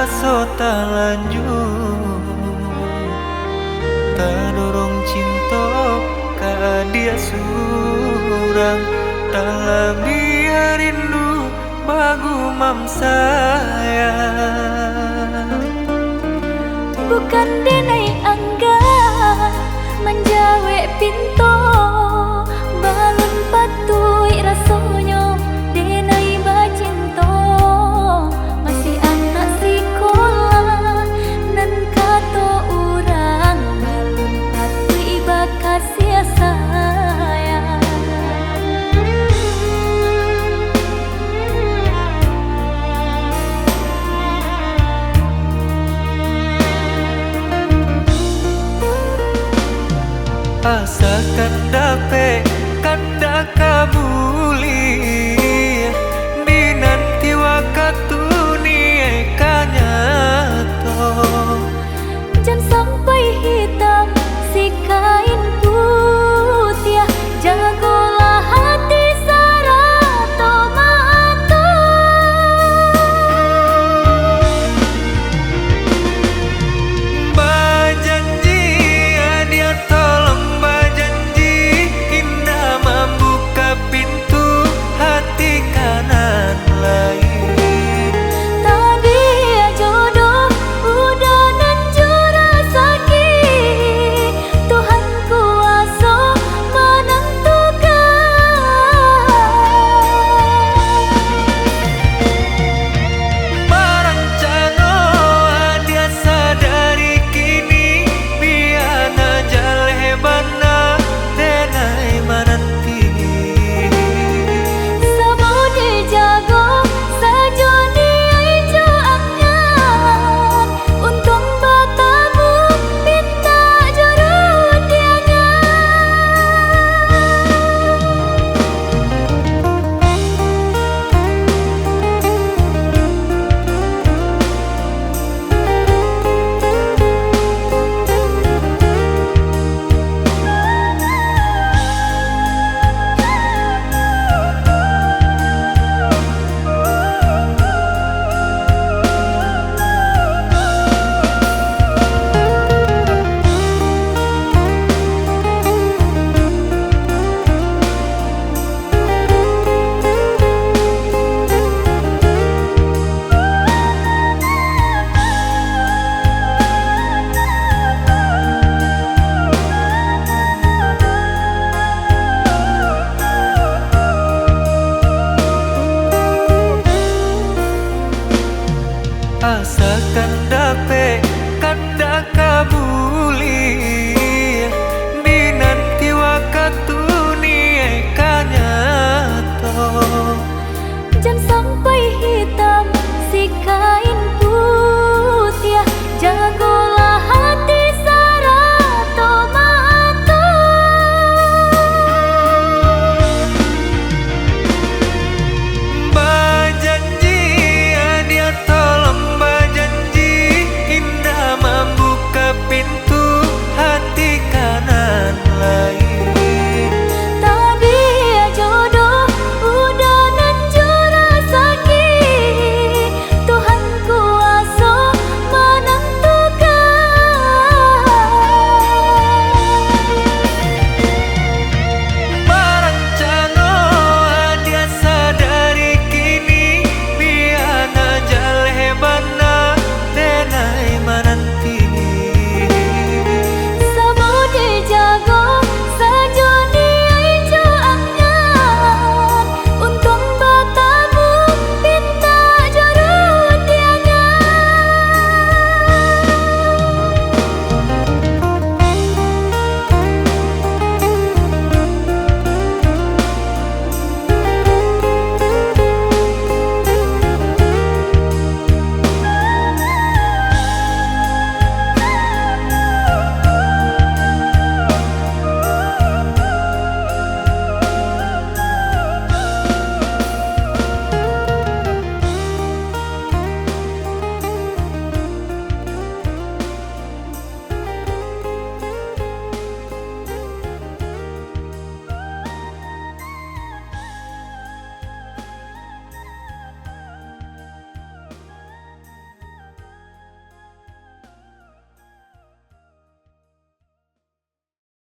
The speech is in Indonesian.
aso tak lanjut, tak dorong cinta ka dia surang, tak lebih rindu bagu mam sayang. Bukan denai angga menjawe pinto, balon patui rasonyo denai bacinto, masih anak sekolah nan kato urang, balon patui bakas sia sayang. Asa kandape kanda kabuli, dinanti waktu ni kanyato. Jangan sampai hitam si kain putih, jagolah hati sarato mato. Bajanji dia tolong bajanji, indah membuka pintu hati kanan lain. Tadi jodoh udah nanjur sakit, Tuhan kuasa menentukan. Barang cano dia sadari kini, biana jalebana denai mananti. Sabau dijago sajoni aja angan, untung batamu minta jurut Asa kandape kanda kabuli,